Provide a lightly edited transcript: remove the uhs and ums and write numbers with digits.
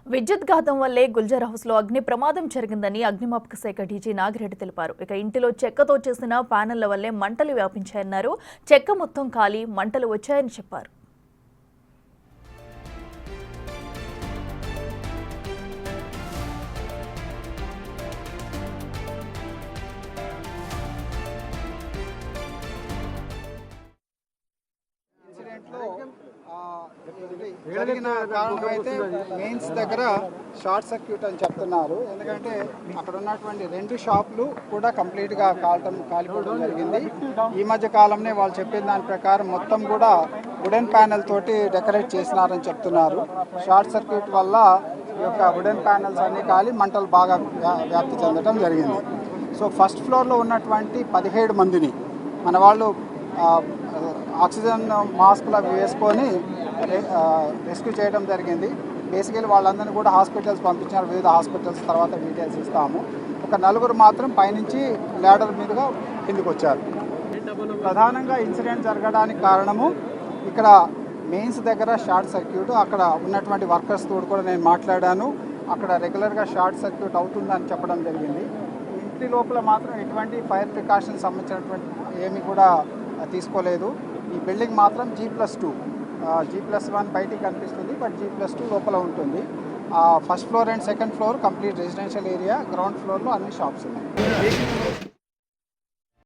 విద్యుత్ ఘాతం వల్లే గుల్జర్ హౌస్ లో అగ్ని ప్రమాదం జరిగిందని అగ్నిమాపక శాఖ డీజీ నాగిరెడ్డి తెలిపారు. ఇక ఇంటిలో చెక్కతో చేసిన ప్యానెళ్ల వల్లే మంటలు వ్యాపించాయన్నారు. చెక్క మొత్తం కాలి మంటలు వచ్చాయని చెప్పారు. జరిగిన కారణం అయితే మెయిన్స్ దగ్గర షార్ట్ సర్క్యూట్ అని చెప్తున్నారు. ఎందుకంటే అక్కడ ఉన్నటువంటి 2 షాపులు కూడా కంప్లీట్గా కాలిపోవడం జరిగింది. ఈ మధ్య కాలంలో వాళ్ళు చెప్పిన దాని ప్రకారం మొత్తం కూడా వుడెన్ ప్యానెల్ తోటి డెకరేట్ చేసినారని చెప్తున్నారు. షార్ట్ సర్క్యూట్ వల్ల ఈ యొక్క వుడెన్ ప్యానెల్స్ అన్నీ కాలి మంటలు బాగా వ్యాప్తి చెందడం జరిగింది. సో ఫస్ట్ ఫ్లోర్లో ఉన్నటువంటి 17 మందిని మన వాళ్ళు ఆక్సిజన్ మాస్కులు అవి వేసుకొని రెస్క్యూ చేయడం జరిగింది. బేసికలీ వాళ్ళందరినీ కూడా హాస్పిటల్స్ పంపించారు. వివిధ హాస్పిటల్స్ తర్వాత డీటెయిల్స్ ఇస్తాము. ఒక 4 మాత్రం పైనుంచి ల్యాడర్ మీదుగా కిందికి వచ్చారు. ప్రధానంగా ఇన్సిడెంట్ జరగడానికి కారణము ఇక్కడ మెయిన్స్ దగ్గర షార్ట్ సర్క్యూట్. అక్కడ ఉన్నటువంటి వర్కర్స్ తోడు కూడా నేను మాట్లాడాను. అక్కడ రెగ్యులర్గా షార్ట్ సర్క్యూట్ అవుతుందని చెప్పడం జరిగింది. ఇంటి లోపల మాత్రం ఎటువంటి ఫైర్ ప్రికాషన్స్ సంబంధించినటువంటి ఏమీ కూడా తీసుకోలేదు. ఈ బిల్డింగ్ మాత్రం G+2 G+1 బయటికి కనిపిస్తుంది, బట్ G+2 లోపల ఉంటుంది. First floor and second floor complete residential area, ground ఫ్లోర్లో అన్ని షాప్స్ ఉన్నాయి.